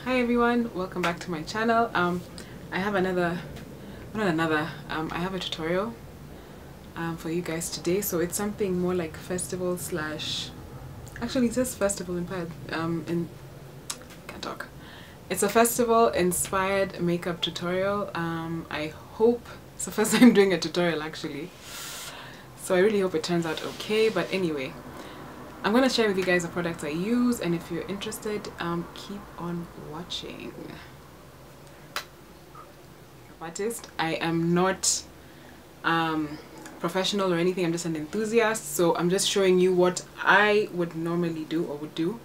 Hi everyone, welcome back to my channel. I have I have a tutorial for you guys today. So it's something more like festival slash, actually it says festival can't talk. It's a festival inspired makeup tutorial. I hope it's the first time doing a tutorial actually, so I really hope it turns out okay. But anyway, I'm going to share with you guys the products I use, and if you're interested, keep on watching. Artist. I am not professional or anything, I'm just an enthusiast, so I'm just showing you what I would normally do or would do.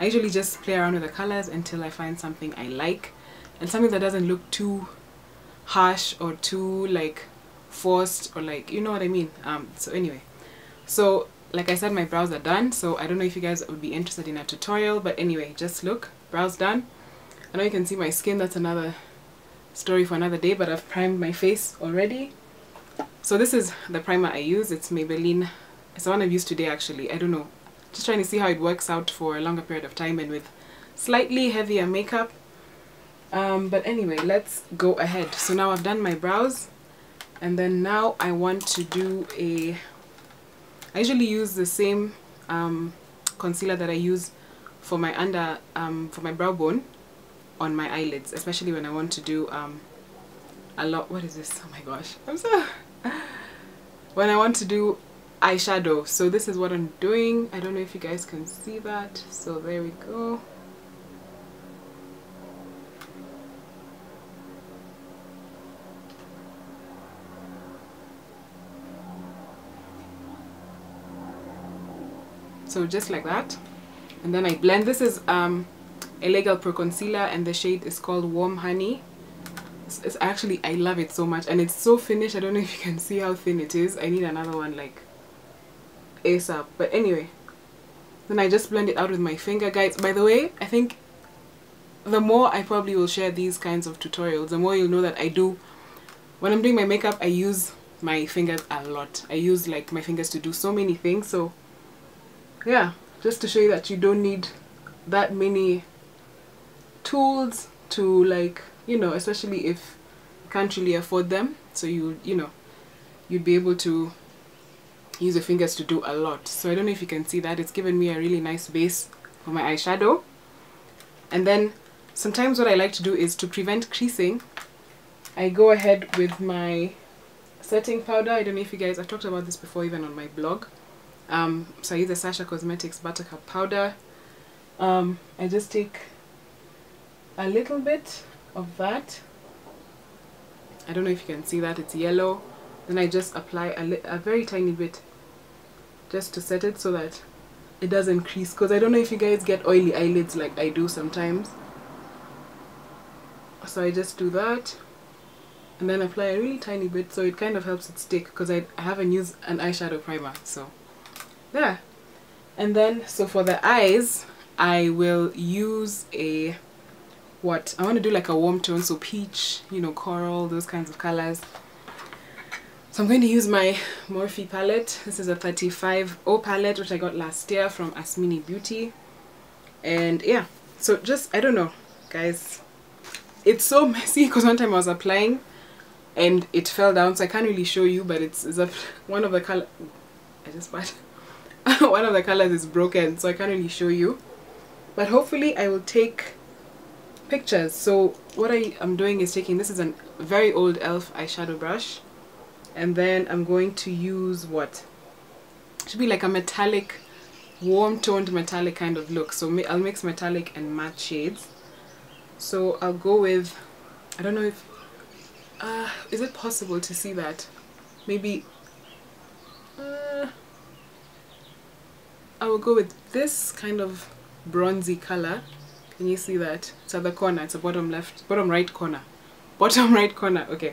I usually just play around with the colors until I find something I like, and something that doesn't look too harsh or too like forced, or like, you know what I mean. So anyway, so like I said, my brows are done, so I don't know if you guys would be interested in a tutorial, but anyway, just look, brows done. I know you can see my skin, that's another story for another day, but I've primed my face already. So this is the primer I use. It's Maybelline. It's the one I've used today actually. I don't know, just trying to see how it works out for a longer period of time and with slightly heavier makeup. But anyway, let's go ahead. So now I've done my brows, and then now I want to do I usually use the same concealer that I use for my for my brow bone on my eyelids, especially when I want to do a lot. What is this? Oh my gosh, I'm so when I want to do eyeshadow. So this is what I'm doing. I don't know if you guys can see that. So there we go. So just like that, and then I blend. This is a Legal Pro Concealer, and the shade is called Warm Honey. It's actually, I love it so much, and it's so finished. I don't know if you can see how thin it is. I need another one like ASAP. But anyway, then I just blend it out with my finger, guys. By the way, I think the more I probably will share these kinds of tutorials, the more you'll know that I do, when I'm doing my makeup, I use my fingers a lot. I use like my fingers to do so many things. So yeah, just to show you that you don't need that many tools to, like, you know, especially if you can't really afford them. So you know, you'd be able to use your fingers to do a lot. So I don't know if you can see that. It's given me a really nice base for my eyeshadow. And then sometimes what I like to do is, to prevent creasing, I go ahead with my setting powder. I don't know if you guys, I've talked about this before even on my blog. So I use the Sasha Cosmetics Buttercup powder. I just take a little bit of that. I don't know if you can see that, it's yellow. Then I just apply a very tiny bit just to set it so that it doesn't crease, because I don't know if you guys get oily eyelids like I do sometimes. So I just do that and then apply a really tiny bit, so it kind of helps it stick, because I haven't used an eyeshadow primer. So there. And then, so for the eyes, I will use I want to do like a warm tone, so peach, you know, coral, those kinds of colors. So I'm going to use my Morphe palette. This is a 35O palette, which I got last year from Asmini Beauty. And yeah, so just, I don't know, guys, it's so messy, because one time I was applying and it fell down, so I can't really show you, but it's one of the color, I just spat. One of the colors is broken, so I can't really show you, but hopefully I will take pictures. So what I am doing is taking, this is a very old e.l.f. eyeshadow brush, and then I'm going to use what should be like a metallic, warm toned metallic kind of look. So I'll mix metallic and matte shades. So I'll go with, I don't know if is it possible to see that? Maybe I will go with this kind of bronzy color. Can you see that? It's at the corner. It's the bottom right corner. Bottom right corner. Okay.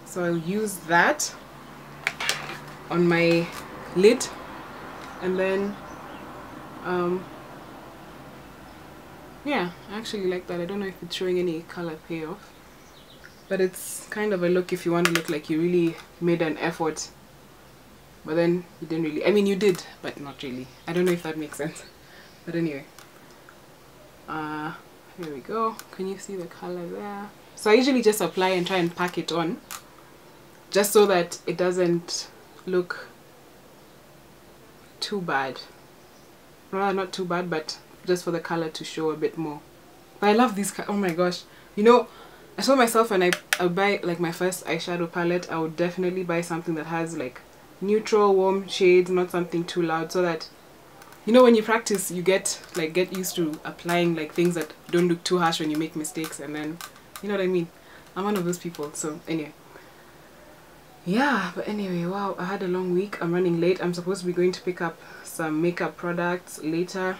So I'll use that on my lid, and then yeah, I actually like that. I don't know if it's showing any color payoff, but it's kind of a look if you want to look like you really made an effort. But then you didn't really, I mean you did, but not really. I don't know if that makes sense. But anyway, Here we go. Can you see the color there? So I usually just apply and try and pack it on, just so that it doesn't look too bad. Well, not too bad, but just for the color to show a bit more. But I love these. Oh my gosh. You know, I told myself when I'll buy like my first eyeshadow palette, I would definitely buy something that has like neutral, warm shades, not something too loud, so that, you know, when you practice, you get used to applying like things that don't look too harsh when you make mistakes, and then, you know what I mean? I'm one of those people. So anyway, yeah, but anyway, wow, I had a long week. I'm running late. I'm supposed to be going to pick up some makeup products later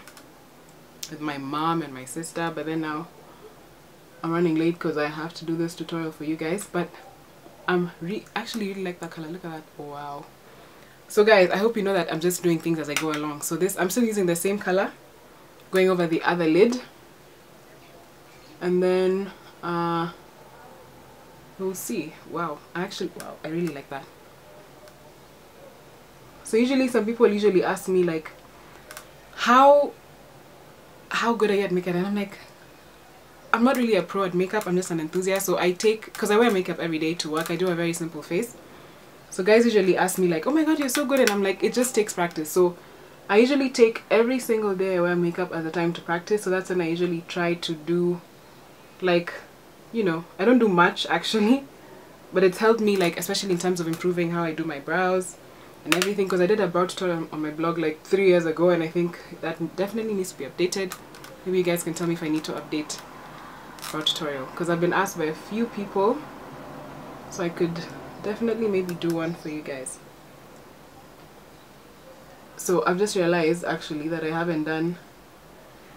with my mom and my sister, but then now I'm running late because I have to do this tutorial for you guys. But I'm actually really like that color. Look at that. Oh, wow. So guys, I hope you know that I'm just doing things as I go along. So this, I'm still using the same color, going over the other lid, and then we'll see. Wow, wow, I really like that. So usually some people usually ask me like, how good are you at makeup? And I'm like, I'm not really a pro at makeup, I'm just an enthusiast. So I take, because I wear makeup every day to work, I do a very simple face. So guys usually ask me like, oh my god, you're so good, and I'm like, it just takes practice. So I usually take every single day I wear makeup as a time to practice. So that's when I usually try to do, like, you know, I don't do much actually, but it's helped me, like, especially in terms of improving how I do my brows and everything, because I did a brow tutorial on my blog like 3 years ago, and I think that definitely needs to be updated. Maybe you guys can tell me if I need to update brow tutorial, because I've been asked by a few people, so I could definitely maybe do one for you guys. So I've just realized actually that I haven't done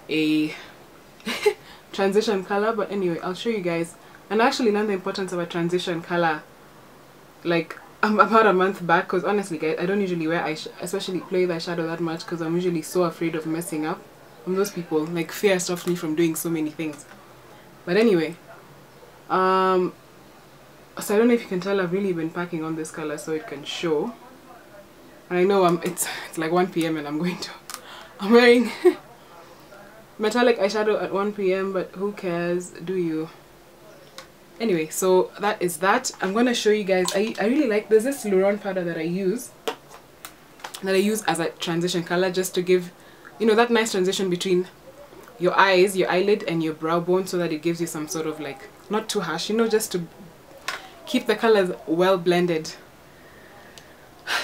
a transition color, but anyway, I'll show you guys. And I actually learned the importance of a transition color like about a month back, because honestly guys, I don't usually wear especially play with eyeshadow that much, because I'm usually so afraid of messing up. I'm those people, like, fear stops me from doing so many things. But anyway, so I don't know if you can tell, I've really been packing on this color so it can show. And I know it's like 1 p.m. and I'm wearing metallic eyeshadow at 1 p.m. but who cares, do you? Anyway, so that is that. I'm gonna show you guys. I really like, there's this Luron powder that I use as a transition color, just to give, you know, that nice transition between your eyes, your eyelid, and your brow bone, so that it gives you some sort of like, not too harsh, you know, just to keep the colors well blended.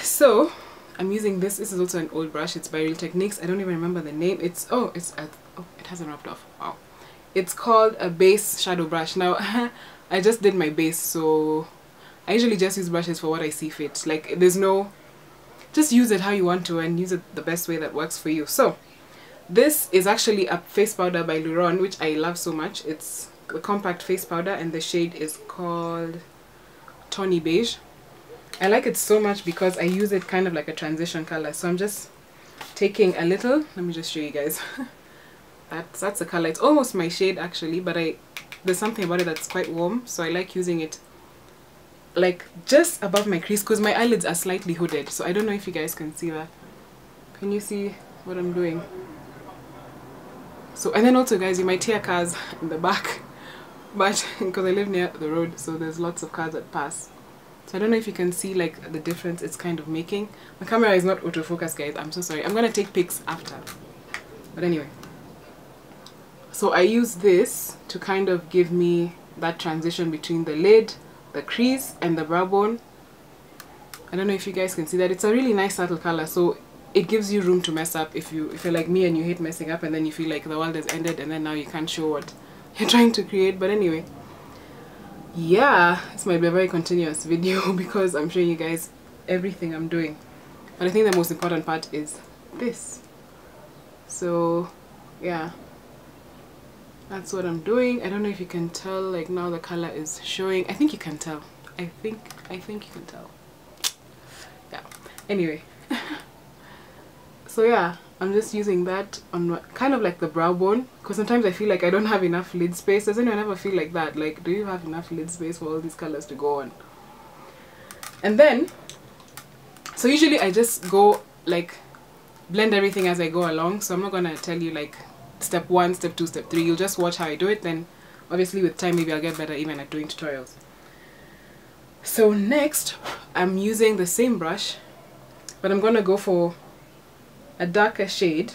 So I'm using this. This is also an old brush. It's by Real Techniques. I don't even remember the name. It hasn't rubbed off. Wow. It's called a base shadow brush. Now I just did my base, so I usually just use brushes for what I see fit. Like, there's no, just use it how you want to and use it the best way that works for you. So this is actually a face powder by Luron, which I love so much. It's a compact face powder and the shade is called Tawny Beige. I like it so much because I use it kind of like a transition color. So I'm just taking a little, let me just show you guys. That's the color. It's almost my shade actually, but there's something about it that's quite warm, so I like using it like just above my crease, because my eyelids are slightly hooded. So I don't know if you guys can see that. Can you see what I'm doing? So, and then also guys, you might hear cars in the back, but because I live near the road, so there's lots of cars that pass. So I don't know if you can see like the difference it's kind of making. My camera is not autofocus guys, I'm so sorry. I'm gonna take pics after. But anyway. So I use this to kind of give me that transition between the lid, the crease, and the brow bone. I don't know if you guys can see that. It's a really nice subtle color, so it gives you room to mess up if you're like me and you hate messing up, and then you feel like the world has ended and then now you can't show what you're trying to create. But anyway, yeah, this might be a very continuous video because I'm showing you guys everything I'm doing. But I think the most important part is this. So yeah, that's what I'm doing. I don't know if you can tell, like now the color is showing. I think you can tell. I think you can tell. Yeah. Anyway. So yeah, I'm just using that on kind of like the brow bone, because sometimes I feel like I don't have enough lid space. Does anyone ever feel like that? Like, do you have enough lid space for all these colors to go on? And then, so usually I just go like blend everything as I go along. So I'm not gonna tell you like step 1, step 2, step 3. You'll just watch how I do it, then obviously with time maybe I'll get better even at doing tutorials. So next I'm using the same brush, but I'm gonna go for a darker shade,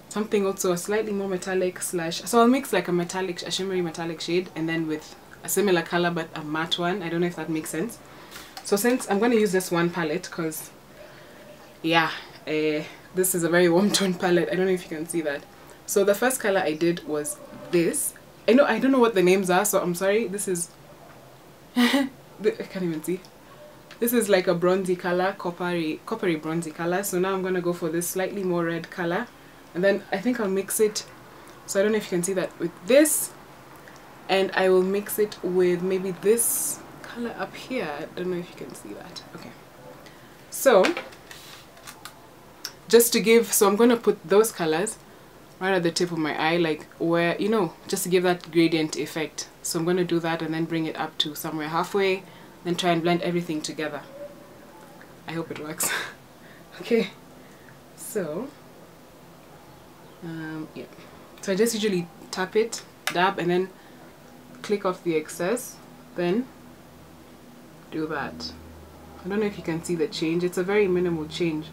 something also a slightly more metallic slash, so I'll mix like a shimmery metallic shade and then with a similar color but a matte one. I don't know if that makes sense. So since I'm going to use this one palette, because yeah, this is a very warm tone palette. I don't know if you can see that. So the first color I did was this. I don't know what the names are, so I'm sorry. This is I can't even see. This is like a bronzy color, coppery bronzy color. So now I'm going to go for this slightly more red color, and then I think I'll mix it, so I don't know if you can see that, with this, and I will mix it with maybe this color up here. I don't know if you can see that. Okay, so just to give, so I'm going to put those colors right at the tip of my eye, like where, you know, just to give that gradient effect. So I'm going to do that and then bring it up to somewhere halfway, then try and blend everything together. I hope it works. Okay, so yeah, so I just usually tap it, dab, and then click off the excess, then do that. I don't know if you can see the change. It's a very minimal change,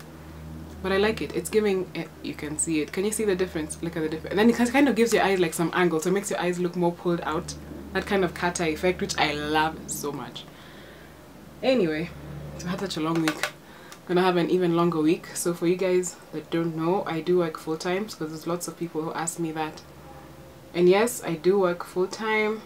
but I like it. It's giving it, you can see it. Can you see the difference? Look at the difference. And then it kind of gives your eyes like some angle, so it makes your eyes look more pulled out. That kind of cat eye effect, which I love so much. Anyway, so I had such a long week. I'm gonna have an even longer week. So for you guys that don't know, I do work full time, because there's lots of people who ask me that. And yes, I do work full time.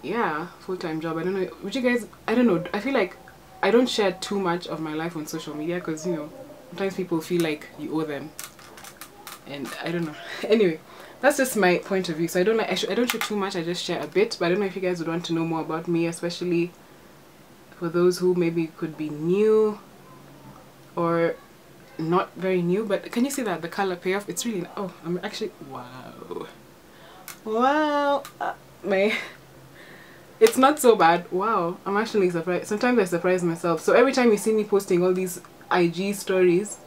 Yeah, full-time job. I don't know, would you guys, I don't know, I feel like I don't share too much of my life on social media, because, you know, sometimes people feel like you owe them, and I don't know. Anyway, that's just my point of view. So I don't share too much, I just share a bit. But I don't know if you guys would want to know more about me, especially for those who maybe could be new or not very new. But can you see that the color payoff? It's really, oh, I'm actually, wow, it's not so bad. Wow, I'm actually surprised. Sometimes I surprise myself. So every time you see me posting all these IG stories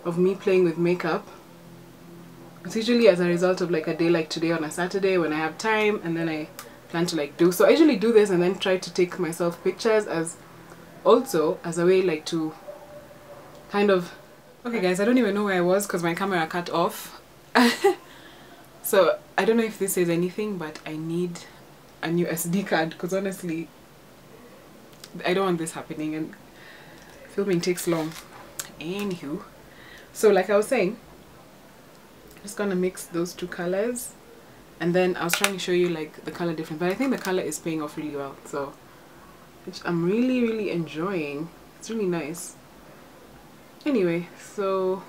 of me playing with makeup, it's usually as a result of like a day like today on a Saturday when I have time and then I plan to like do. So I usually do this and then try to take myself pictures as also as a way like to kind of, okay guys, I don't even know where I was because my camera cut off. So I don't know if this says anything, but I need a new SD card, because honestly I don't want this happening and filming takes long. Anywho, so like I was saying, I'm just gonna mix those two colors, and then I was trying to show you like the color difference, but I think the color is paying off really well, so which I'm really enjoying. It's really nice. Anyway, so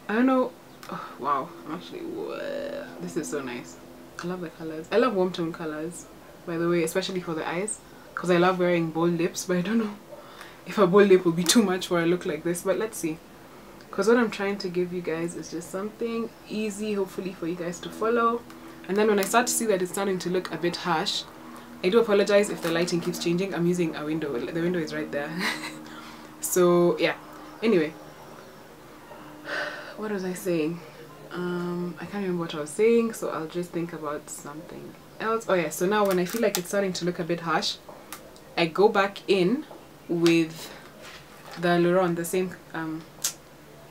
I don't know. Oh, wow, I'm actually, this is so nice. I love the colors. I love warm tone colors, by the way, especially for the eyes, because I love wearing bold lips, but I don't know if a bold lip will be too much for a look like this, but let's see. Because what I'm trying to give you guys is just something easy, hopefully for you guys to follow. And then when I start to see that it's starting to look a bit harsh, I do apologize if the lighting keeps changing. I'm using a window. The window is right there. So yeah, anyway, what was I saying? I can't remember what I was saying, so I'll just think about something else. Oh yeah, so now when I feel like it's starting to look a bit harsh, I go back in with the Luron, the same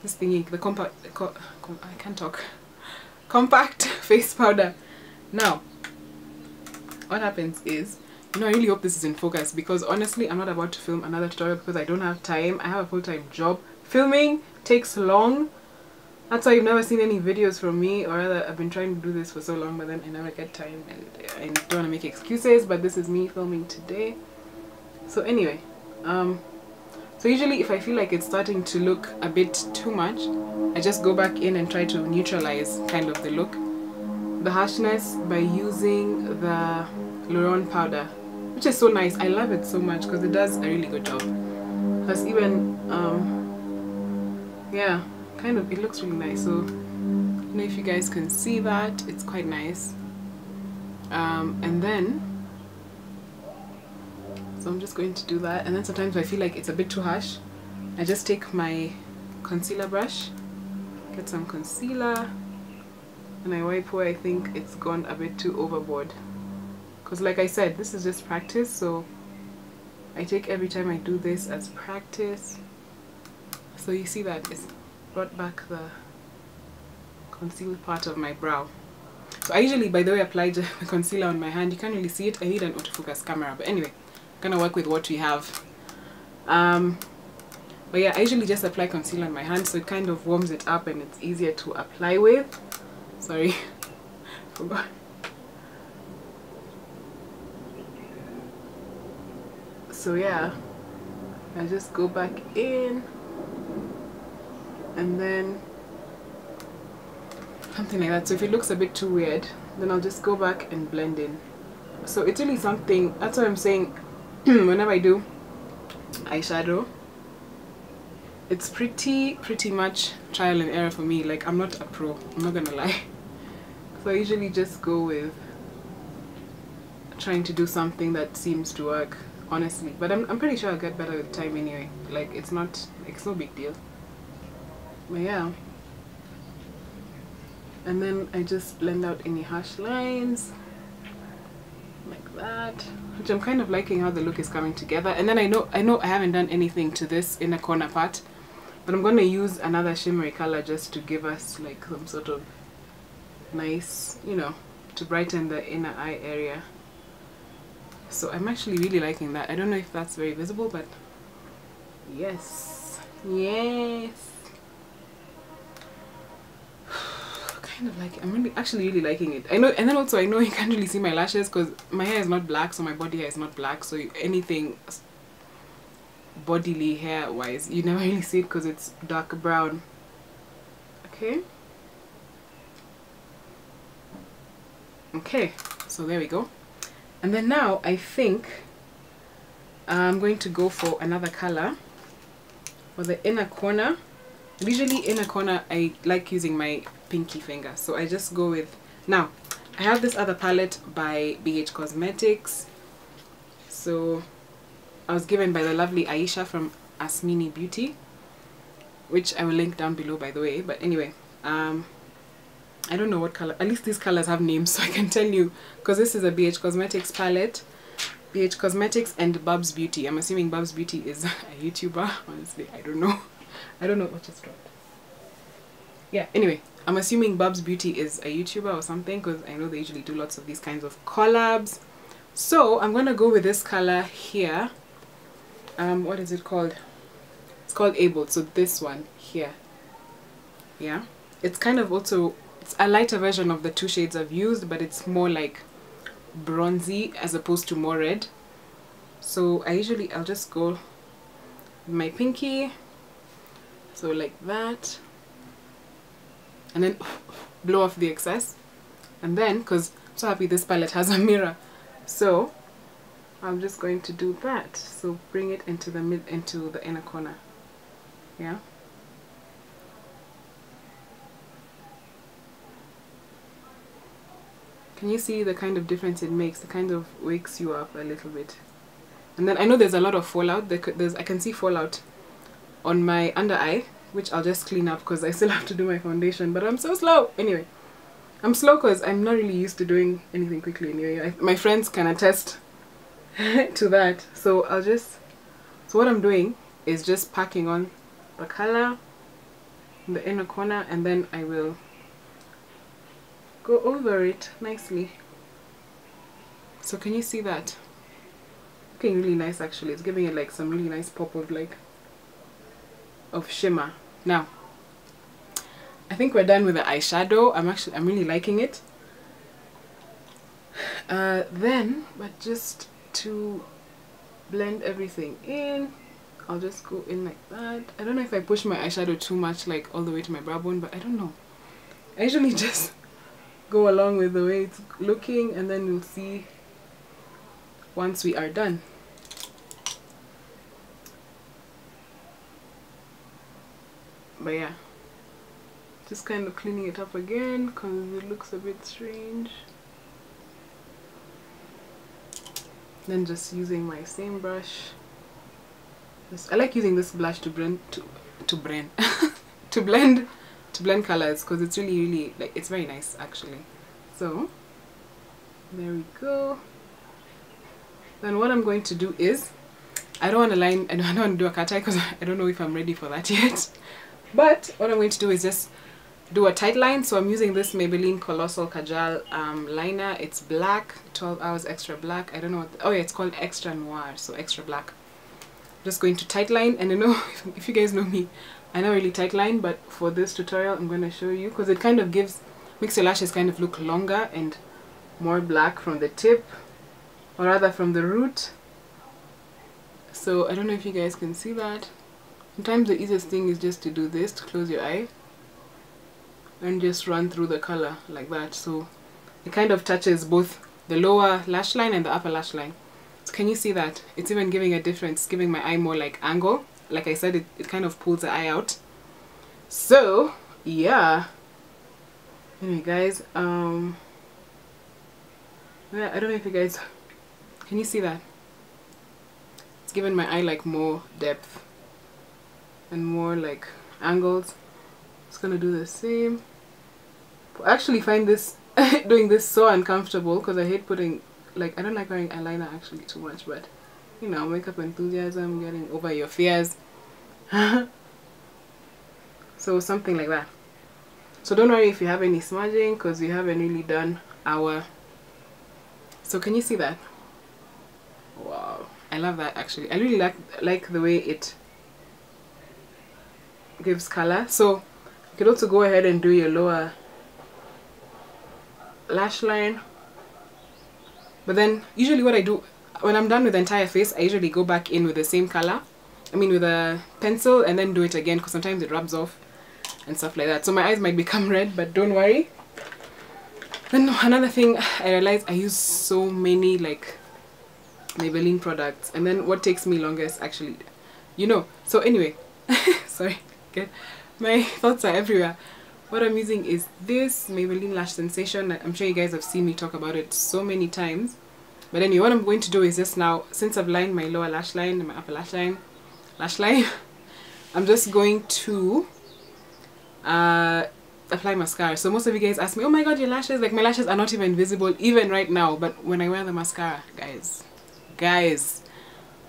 this thingy, the I can't talk, compact face powder. Now what happens is, you know, I really hope this is in focus, because honestly I'm not about to film another tutorial because I don't have time. I have a full-time job. Filming takes long. That's why you've never seen any videos from me, or rather I've been trying to do this for so long, but then I never get time and I don't want to make excuses, but this is me filming today. So anyway, so usually if I feel like it's starting to look a bit too much, I just go back in and try to neutralize kind of the look, the harshness, by using the Luron powder, which is so nice. I love it so much because it does a really good job. Plus even, yeah, kind of, it looks really nice. So I don't know if you guys can see that, it's quite nice. And then, so I'm just going to do that, and then sometimes if I feel like it's a bit too harsh, I just take my concealer brush, get some concealer, and I wipe where I think it's gone a bit too overboard. Because like I said, this is just practice, so I take every time I do this as practice. So you see that it's brought back the concealed part of my brow. So I usually, by the way, apply the concealer on my hand. You can't really see it. I need an autofocus camera. But anyway, I'm gonna work with what we have. But yeah, I usually just apply concealer on my hand, so it kind of warms it up and it's easier to apply with. Sorry, forgot. So yeah, I just go back in and then something like that. So if it looks a bit too weird, then I'll just go back and blend in. So it's really something, that's what I'm saying. Whenever I do eyeshadow, it's pretty much trial and error for me. Like, I'm not a pro, I'm not gonna lie. So I usually just go with trying to do something that seems to work, honestly. But I'm pretty sure I'll get better with time anyway. Like, it's no big deal. But yeah. And then I just blend out any harsh lines like that, which I'm kind of liking how the look is coming together. And then I know I haven't done anything to this inner corner part, but I'm going to use another shimmery color just to give us like some sort of nice, you know, to brighten the inner eye area. So I'm actually really liking that. I don't know if that's very visible, but yes, kind of like, I'm actually really liking it. I know, and then also I know you can't really see my lashes because my hair is not black, so my body hair is not black, so anything bodily hair wise you never really see it because it's dark brown. Okay, so there we go. And then now I think I'm going to go for another color for the inner corner. Usually inner corner I like using my pinky finger, so I just go with, now I have this other palette by BH Cosmetics, so I was given by the lovely Aisha from Asmini Beauty, which I will link down below, by the way. But anyway, I don't know what color, at least these colors have names so I can tell you, because this is a BH Cosmetics palette, BH Cosmetics and Bubs Beauty. I'm assuming Bubs Beauty is a YouTuber. Honestly, I don't know what just dropped. Yeah, anyway, I'm assuming Bubs Beauty is a YouTuber or something, because I know they usually do lots of these kinds of collabs. So I'm gonna go with this color here. What is it called? It's called Able. So this one here. Yeah, it's kind of also, it's a lighter version of the two shades I've used, but it's more like bronzy as opposed to more red. So I'll just go with my pinky, so like that, and then blow off the excess. And then, because I'm so happy this palette has a mirror, so I'm just going to do that. So bring it into the inner corner. Yeah. Can you see the kind of difference it makes? It kind of wakes you up a little bit. And then I know there's a lot of fallout. I can see fallout on my under eye, which I'll just clean up because I still have to do my foundation. But I'm so slow. Anyway, I'm slow because I'm not really used to doing anything quickly anyway. My friends can attest to that. So what I'm doing is just packing on the color in the inner corner, and then I will go over it nicely. So can you see that? Looking really nice actually. It's giving it like some really nice pop of shimmer. Now I think we're done with the eyeshadow. I'm really liking it. But just to blend everything in, I'll just go in like that. I don't know if I push my eyeshadow too much, like all the way to my brow bone, but I don't know. I usually just go along with the way it's looking, and then you'll see once we are done. But yeah, just kind of cleaning it up again because it looks a bit strange. Then just using my same brush. I like using this blush to to blend to blend colors, because it's really like, it's very nice actually. So there we go. Then what I'm going to do is, I don't want to line, I don't want to do a cat eye because I don't know if I'm ready for that yet. But what I'm going to do is just do a tight line. So I'm using this Maybelline Colossal Kajal liner. It's black, 12 hours extra black. I don't know what, oh yeah, it's called Extra Noir, so extra black. Just going to tight line, and you know, if you guys know me, I know really tight line, but for this tutorial I'm going to show you, because it kind of makes your lashes kind of look longer and more black from the tip, or rather from the root. So I don't know if you guys can see that. Sometimes the easiest thing is just to do this, to close your eye and just run through the color like that, so it kind of touches both the lower lash line and the upper lash line. So can you see that? It's even giving a difference, giving my eye more like angle. Like I said, it kind of pulls the eye out. So yeah, anyway guys, yeah, I don't know if you guys can you see that? It's giving my eye like more depth and more like angles. Just gonna do the same. I actually find this doing this so uncomfortable, because I hate putting, like, I don't like wearing eyeliner actually too much, but you know, makeup enthusiasm, getting over your fears. So something like that. So don't worry if you have any smudging, because we haven't really done our, so can you see that? Wow, I love that actually. I really like the way it gives color. So you could also go ahead and do your lower lash line, but then usually what I do when I'm done with the entire face, I usually go back in with the same color, I mean with a pencil, and then do it again, because sometimes it rubs off and stuff like that. So my eyes might become red, but don't worry. Then another thing I realized, I use so many like Maybelline products, and then what takes me longest actually, you know, so anyway, sorry, okay, my thoughts are everywhere. What I'm using is this Maybelline Lash Sensation. I'm sure you guys have seen me talk about it so many times. But anyway, what I'm going to do is just now, since I've lined my lower lash line and my upper lash line, I'm just going to apply mascara. So most of you guys ask me, oh my god, your lashes, like my lashes are not even visible even right now, but when I wear the mascara, guys,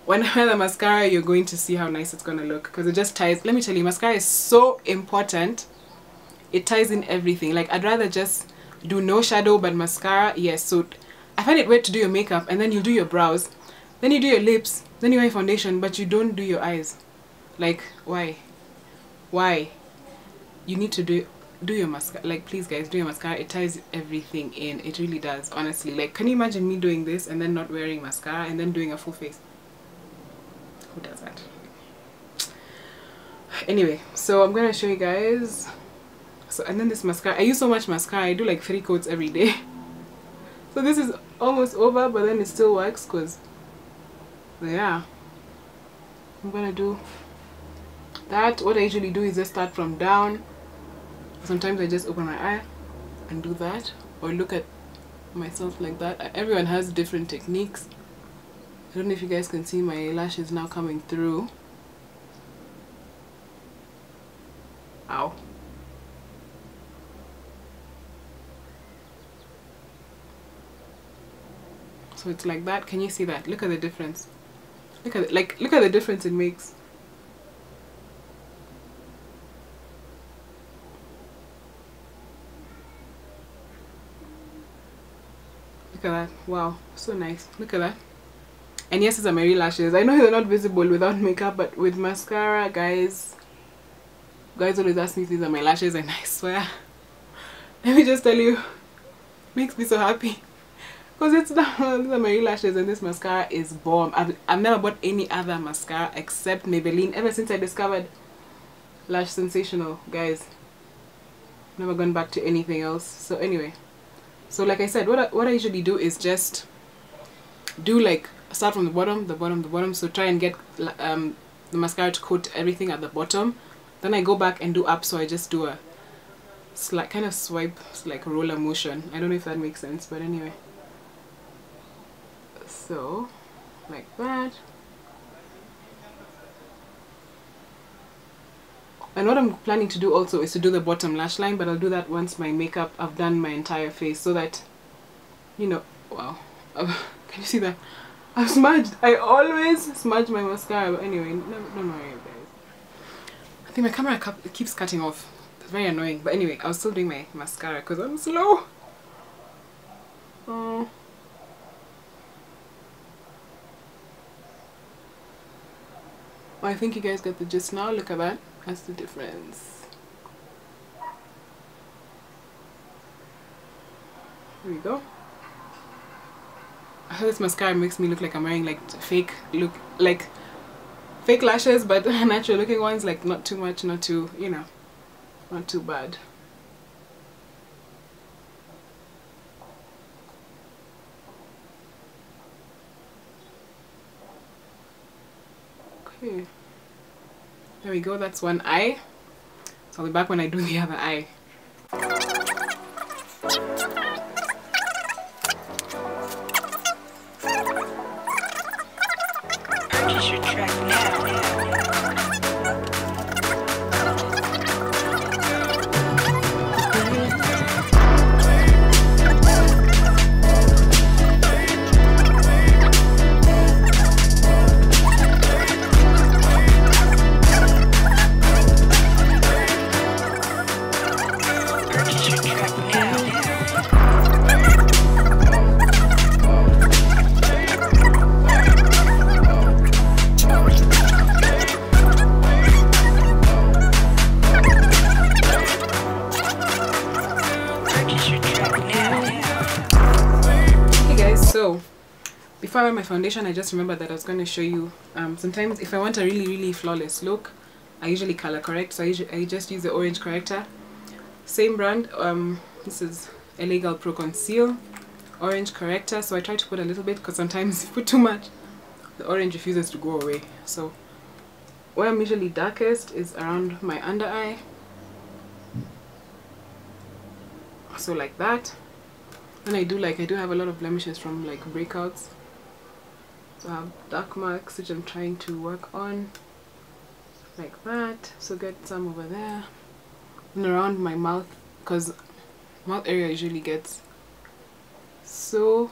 when I wear the mascara, you're going to see how nice it's gonna look, because it just ties. Let me tell you, mascara is so important. It ties in everything. Like, I'd rather just do no shadow but mascara. Yes, so I find it weird to do your makeup and then you do your brows, then you do your lips, then you wear foundation, but you don't do your eyes. Like, why? You need to do your mascara. Like, please guys, do your mascara. It ties everything in. It really does, honestly. Like, can you imagine me doing this and then not wearing mascara and then doing a full face? Who does that? Anyway, so I'm gonna show you guys. So, and then this mascara, I use so much mascara, I do like 3 coats every day. So this is almost over, but then it still works, because yeah, I'm gonna do that. What I usually do is just start from down. Sometimes I just open my eye and do that, or look at myself like that. Everyone has different techniques. I don't know if you guys can see my lashes now coming through. Ow. So it's like that. Can you see that? Look at the difference. Look at it. Look at the difference it makes. Look at that. Wow, so nice. Look at that. And yes, these are my real lashes. I know they're not visible without makeup, but with mascara, guys always ask me if these are my lashes, and I swear, let me just tell you, makes me so happy. Because it's not, these are my real lashes, and this mascara is bomb. I've never bought any other mascara except Maybelline ever since I discovered Lash Sensational, guys. Never gone back to anything else. So anyway, so like I said, what I usually do is just do like start from the bottom. So try and get the mascara to coat everything at the bottom. Then I go back and do up. So I just do a kind of swipe, like roller motion. I don't know if that makes sense, but anyway. So like that. And what I'm planning to do also is to do the bottom lash line, but I'll do that once I've done my entire face, so that, you know, wow, can you see that? I've smudged. I always smudge my mascara, but anyway, don't worry guys. I think my camera keeps cutting off. It's very annoying, but anyway, I was still doing my mascara because I'm slow. Oh. I think you guys got the gist now. Look at that. That's the difference. Here we go. I heard this mascara makes me look like I'm wearing like fake lashes, but natural looking ones, like not too much, not too, you know, not too bad. Okay. There we go, that's one eye. So I'll be back when I do the other eye. Purchase your track now. So before I wear my foundation, I just remembered that I was going to show you, sometimes if I want a really flawless look, I usually color correct. So I just use the orange corrector, same brand. This is Illegal Pro Conceal orange corrector. So I try to put a little bit, because sometimes if you put too much, the orange refuses to go away. So where I'm usually darkest is around my under eye, so like that. And I do have a lot of blemishes from like breakouts, so I have dark marks which I'm trying to work on, like that. So get some over there and around my mouth, because mouth area usually gets so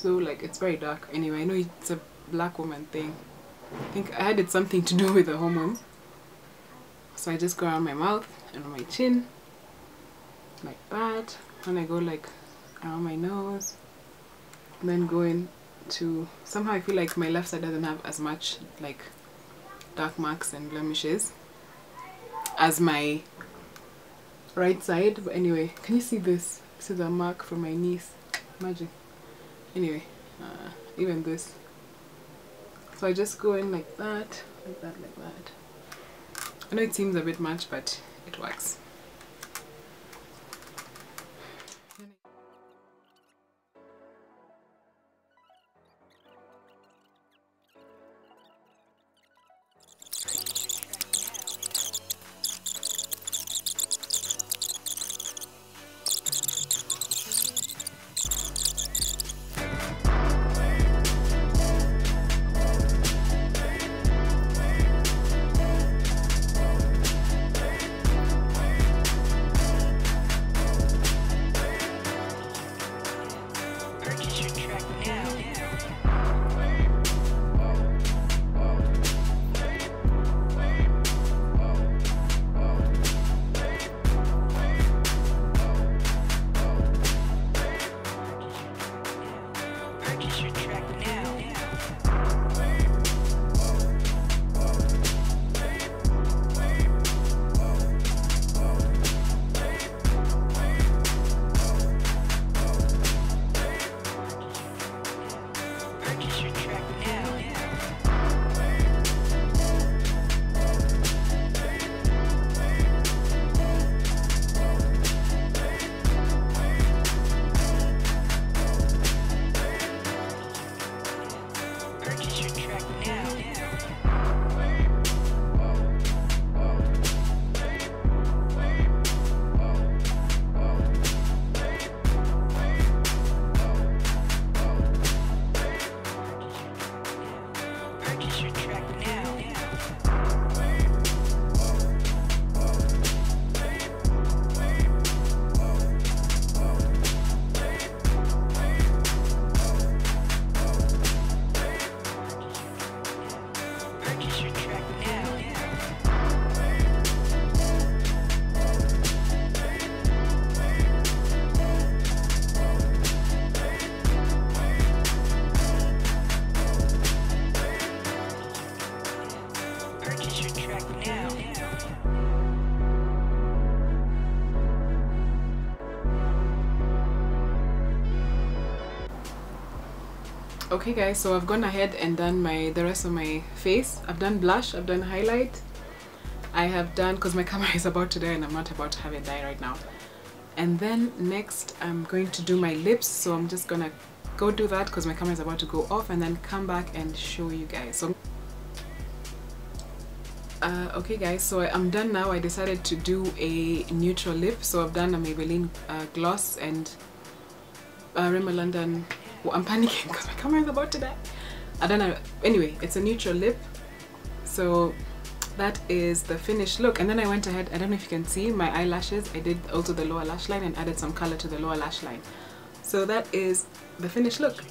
like, it's very dark. Anyway, I know it's a black woman thing. I think I had it something to do with the hormones. So I just go around my mouth and on my chin like that, and I go like around my nose, and then go into, somehow I feel like my left side doesn't have as much like dark marks and blemishes as my right side. But anyway, can you see this? This is a mark from my niece, imagine. Anyway, even this. So I just go in like that, like that, like that. I know it seems a bit much, but it works. Okay guys, so I've gone ahead and done the rest of my face. I've done blush, I've done highlight, I have done, because my camera is about to die and I'm not about to have it die right now. And then next I'm going to do my lips, so I'm just gonna go do that because my camera is about to go off, and then come back and show you guys. So okay guys, so I'm done now. I decided to do a neutral lip, so I've done a Maybelline gloss and Rimmel London. Well, I'm panicking because my camera is about to die. I don't know. Anyway, it's a neutral lip, so that is the finished look. And then I went ahead, I don't know if you can see my eyelashes, I did also the lower lash line and added some color to the lower lash line. So that is the finished look.